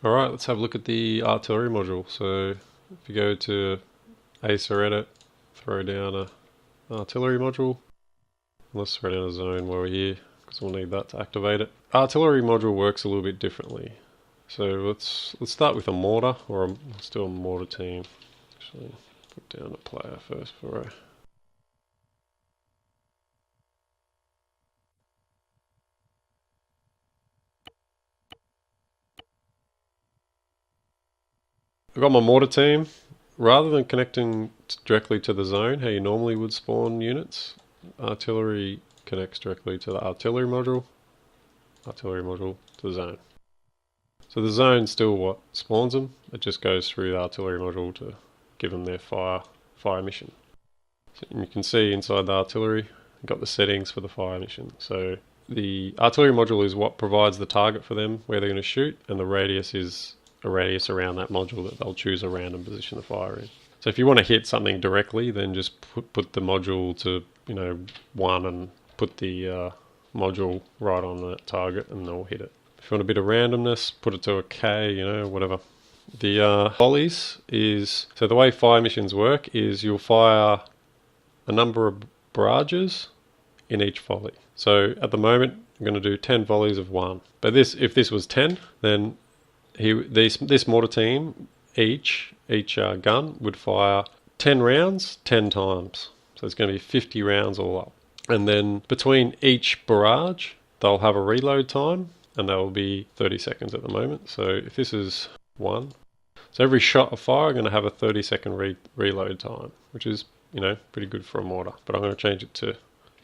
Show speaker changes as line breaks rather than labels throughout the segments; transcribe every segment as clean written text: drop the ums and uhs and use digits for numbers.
Alright, let's have a look at the artillery module. So if you go to Acer Edit, throw down a artillery module. Let's throw down a zone while we're here, because we'll need that to activate it. Artillery module works a little bit differently. So let's start with a mortar, or let's do a mortar team. Actually, put down a player first for a... I've got my mortar team. Rather than connecting directly to the zone, how you normally would spawn units, artillery connects directly to the artillery module to the zone. So the zone's still what spawns them, it just goes through the artillery module to give them their fire mission. So you can see inside the artillery, you've got the settings for the fire mission. So the artillery module is what provides the target for them, where they're going to shoot, and the radius is a radius around that module that they'll choose a random position to fire in. So if you want to hit something directly, then just put the module to 1 and put the module right on that target and they'll hit it. If you want a bit of randomness, put it to a K, whatever. The volleys is, so the way fire missions work is you'll fire a number of barrages in each volley. So at the moment, I'm going to do 10 volleys of 1. But if this was 10, then this mortar team, each gun would fire 10 rounds 10 times. So it's going to be 50 rounds all up. And then between each barrage, they'll have a reload time, and that will be 30 seconds at the moment. So if this is 1, so every shot of fire I'm going to have a 30-second reload time, which is, pretty good for a mortar. But I'm going to change it to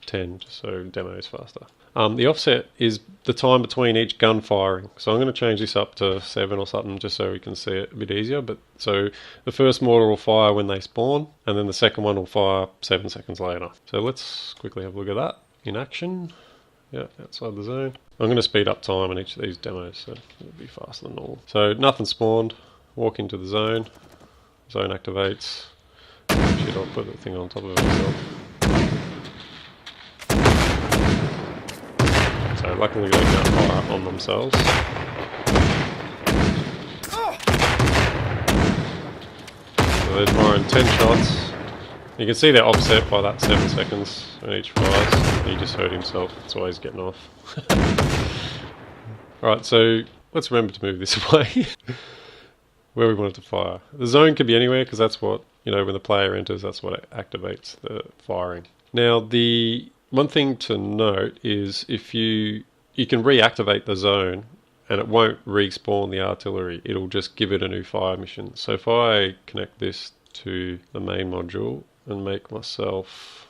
10 just so demo is faster. The offset is the time between each gun firing. So I'm going to change this up to 7 or something just so we can see it a bit easier. But so the first mortar will fire when they spawn, and then the second one will fire 7 seconds later. So let's quickly have a look at that in action. Yeah, outside the zone. I'm going to speed up time on each of these demos so it'll be faster than normal. So nothing spawned, walk into the zone activates. Shit, I'll put the thing on top of it myself. So luckily they can't fire on themselves. So they're firing 10 shots. You can see they're offset by that 7 seconds when each fires. He just hurt himself, that's why he's getting off. Alright, so let's remember to move this away. Where we want it to fire. The zone could be anywhere because that's what, when the player enters, that's what activates the firing. Now the one thing to note is if you can reactivate the zone and it won't respawn the artillery, it'll just give it a new fire mission. So if I connect this to the main module and make myself,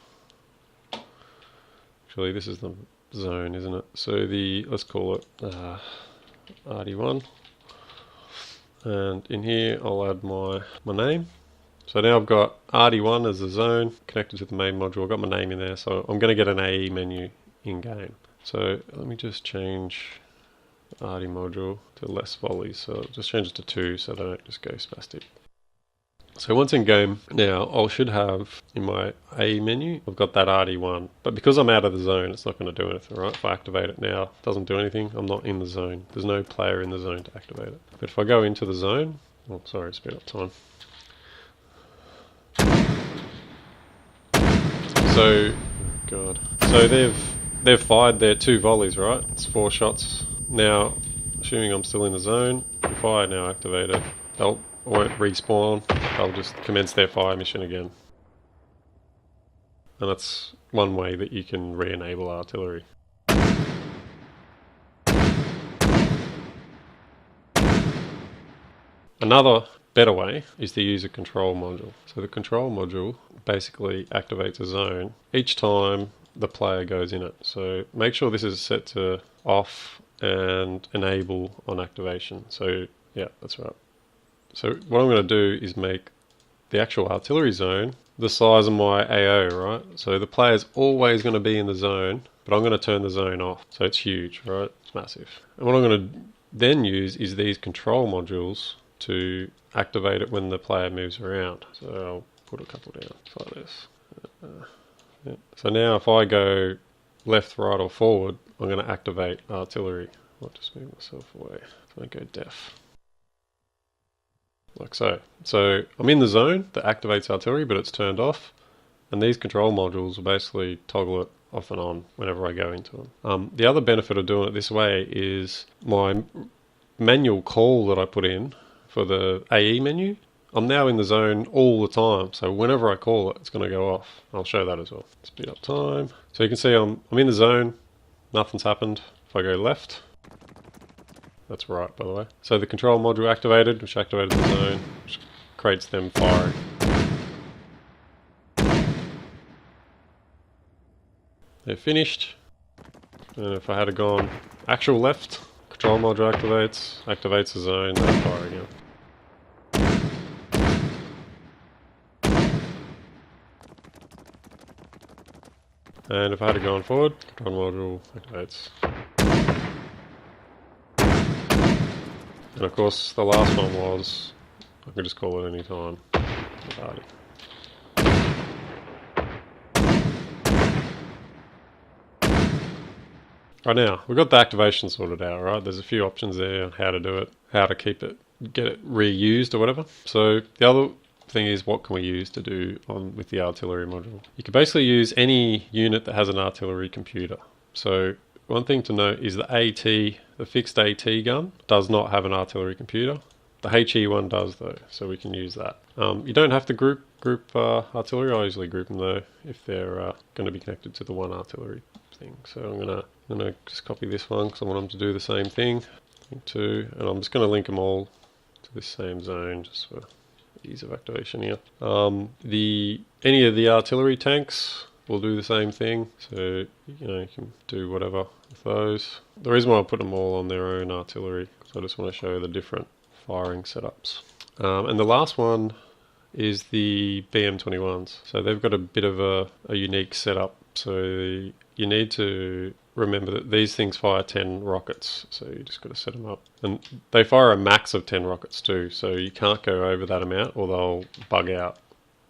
actually this is the zone, isn't it? So let's call it RD1, and in here I'll add my name. So now I've got RD1 as the zone connected to the main module. I've got my name in there, so I'm going to get an AE menu in game. So let me just change RD module to less volleys. So I'll just change it to 2 so they don't just go spastic. So once in game now, I should have in my AE menu, I've got that RD1. But because I'm out of the zone, it's not going to do anything, right? If I activate it now, it doesn't do anything. I'm not in the zone. There's no player in the zone to activate it. But if I go into the zone, oh sorry, speed up time. So, so they've fired their 2 volleys, right? It's 4 shots. Now, assuming I'm still in the zone, if I now activate it, they won't respawn. They'll just commence their fire mission again. And that's one way that you can re-enable artillery. Another better way is to use a control module. So the control module basically activates a zone each time the player goes in it. So make sure this is set to off and enable on activation. So yeah, that's right. So what I'm going to do is make the actual artillery zone the size of my AO, right? So the player's always going to be in the zone, but I'm going to turn the zone off. So it's huge, right? It's massive. And what I'm going to then use is these control modules to activate it when the player moves around. So I'll put a couple down like this. Yeah. So now if I go left, right or forward, I'm going to activate artillery. I'll just move myself away so I go deaf. like so. So I'm in the zone that activates artillery, but it's turned off. And these control modules will basically toggle it off and on whenever I go into them. The other benefit of doing it this way is my manual call that I put in for the AE menu, I'm now in the zone all the time, so whenever I call it, it's going to go off. I'll show that as well. Speed up time. So you can see I'm in the zone, nothing's happened. If I go left, that's right, by the way. So the control module activated, which activated the zone, which creates them firing. They're finished. And if I had gone actual left, control module activates the zone, they fire again. And if I had gone forward, control module activates. And of course, the last one was, I can just call it any time. Right now, we've got the activation sorted out, right? There's a few options there on how to do it, how to keep it, get it reused or whatever. So the other thing is, what can we use to do with the artillery module? You can basically use any unit that has an artillery computer. So one thing to note is the AT, the fixed AT gun, does not have an artillery computer. The HE one does though, so we can use that. You don't have to group artillery. I usually group them though if they're going to be connected to the one artillery thing. So I'm gonna just copy this one because I want them to do the same thing. Link to, and I'm just going to link them all to this same zone just for ease of activation here. Any of the artillery tanks will do the same thing. So you can do whatever with those. The reason why I put them all on their own artillery because I just want to show the different firing setups. And the last one is the BM21s. So they've got a bit of a unique setup. So you need to remember that these things fire 10 rockets. So you just got to set them up. And they fire a max of 10 rockets too. So you can't go over that amount or they'll bug out.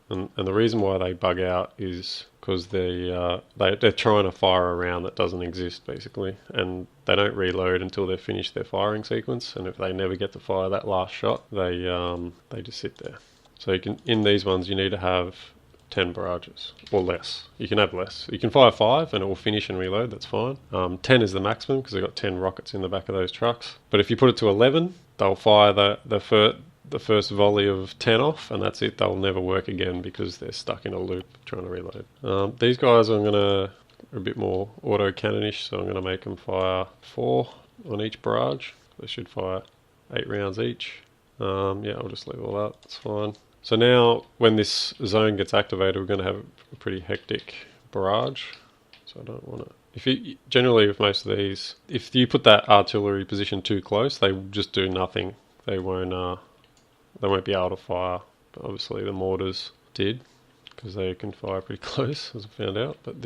And the reason why they bug out is because they're trying to fire a round that doesn't exist basically, and they don't reload until they've finished their firing sequence. And if they never get to fire that last shot, they just sit there. So in these ones you need to have 10 barrages or less. You can have less. You can fire 5 and it will finish and reload. That's fine. 10 is the maximum because they've got 10 rockets in the back of those trucks. But if you put it to 11, they'll fire the first volley of 10 off, and that's it. They'll never work again because they're stuck in a loop trying to reload. These guys are a bit more auto cannonish, so I'm going to make them fire 4 on each barrage. They should fire 8 rounds each. Yeah, I'll just leave all that. That's fine. So now, when this zone gets activated, we're going to have a pretty hectic barrage. So I don't want to. Generally with most of these, if you put that artillery position too close, they will just do nothing. They won't be able to fire. But obviously the mortars did, because they can fire pretty close, as I found out. But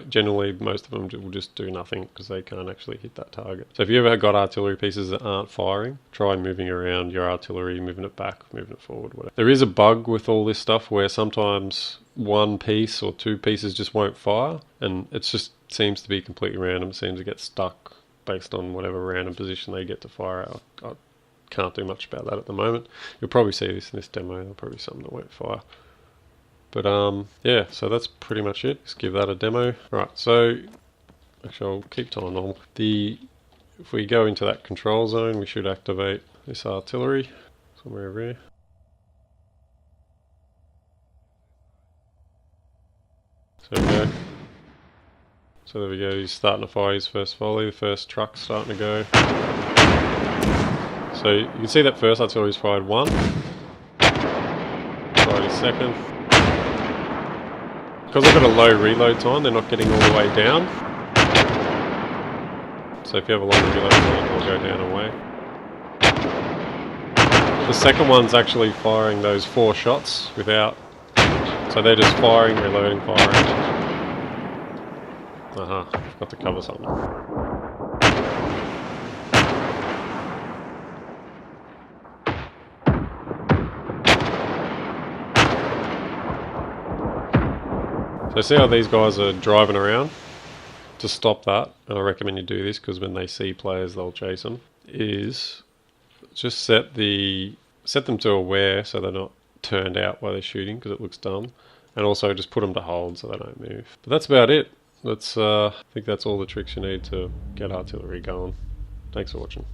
generally most of them will just do nothing because they can't actually hit that target. So if you ever got artillery pieces that aren't firing, try moving around your artillery, moving it back, moving it forward, whatever. There is a bug with all this stuff where sometimes one piece or 2 pieces just won't fire, and it just seems to be completely random. It seems to get stuck based on whatever random position they get to fire out. I can't do much about that at the moment. You'll probably see this in this demo. There'll probably be something that won't fire. But yeah, so that's pretty much it. Just give that a demo. Right, so actually I'll keep time normal. If we go into that control zone, we should activate this artillery somewhere over here. So there we go. So there we go, he's starting to fire his first volley. The first truck's starting to go. So you can see that first artillery's fired 1. Fired his second. Because I've got a low reload time, they're not getting all the way down. So if you have a longer reload time, they'll go down away. The second one's actually firing those 4 shots without... So they're just firing, reloading, firing. Got to cover something. So see how these guys are driving around? To stop that, and I recommend you do this because when they see players they'll chase them, is just set the set them to aware so they're not turned out while they're shooting because it looks dumb, and also just put them to hold so they don't move. But that's about it. I think that's all the tricks you need to get artillery going. Thanks for watching.